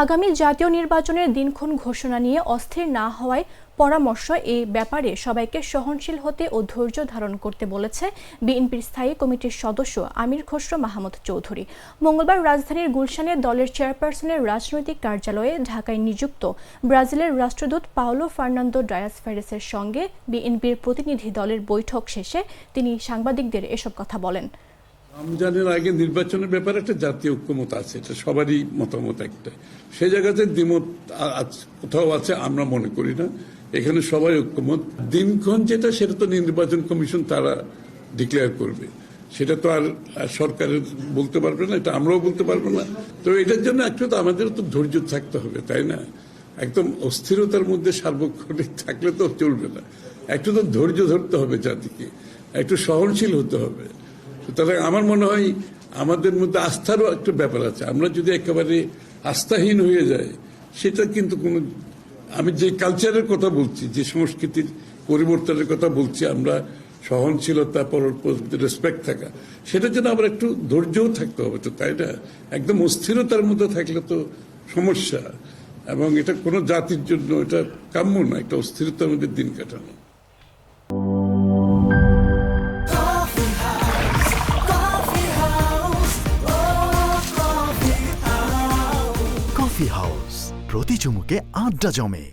আগামী জাতীয় নির্বাচনের দিনক্ষণ ঘোষণা নিয়ে অস্থির না হওয়ায় পরামর্শ এই ব্যাপারে সবাইকে সহনশীল হতে ও ধৈর্য ধারণ করতে বলেছে বিএনপির স্থায়ী কমিটির সদস্য আমির খসরু মাহমুদ চৌধুরী। মঙ্গলবার রাজধানীর গুলশানে দলের চেয়ারপারসনের রাজনৈতিক কার্যালয়ে ঢাকায় নিযুক্ত ব্রাজিলের রাষ্ট্রদূত পাওলো ফার্নান্দো ডায়াস ফেরেসের সঙ্গে বিএনপির প্রতিনিধি দলের বৈঠক শেষে তিনি সাংবাদিকদের এসব কথা বলেন। রমজানের আগে নির্বাচনের ব্যাপারে একটা জাতীয় ঐক্যমত আছে, এটা সবারই মতামত একটা। সেই জায়গাতে দ্বিমত কোথাও আছে আমরা মনে করি না, এখানে সবাই ঐক্যমত। দিনক্ষণ যেটা সেটা তো নির্বাচন কমিশন তারা ডিক্লেয়ার করবে, সেটা তো আর সরকারের বলতে পারবে না, এটা আমরাও বলতে পারবো না। তো এটার জন্য একটু তো আমাদের তো ধৈর্য থাকতে হবে, তাই না? একদম অস্থিরতার মধ্যে সার্বক্ষণিক থাকলে তো চলবে না, একটু তো ধৈর্য ধরতে হবে, জাতিকে একটু সহনশীল হতে হবে। সুতরাং আমার মনে হয় আমাদের মধ্যে আস্থারও একটা ব্যাপার আছে। আমরা যদি একেবারে আস্থাহীন হয়ে যাই, সেটা কিন্তু কোনো, আমি যে কালচারের কথা বলছি, যে সংস্কৃতির পরিবর্তনের কথা বলছি, আমরা সহনশীলতা, পরস্পর রেসপেক্ট থাকা, সেটার জন্য আমরা একটু ধৈর্যও থাকতে হবে, তো তাই না? একদম অস্থিরতার মধ্যে থাকলে তো সমস্যা, এবং এটা কোনো জাতির জন্য এটা কাম্য না, একটা অস্থিরতার মধ্যে দিন কাটানো। কফি হাউস, প্রতি চুমুকে আড্ডা জমে।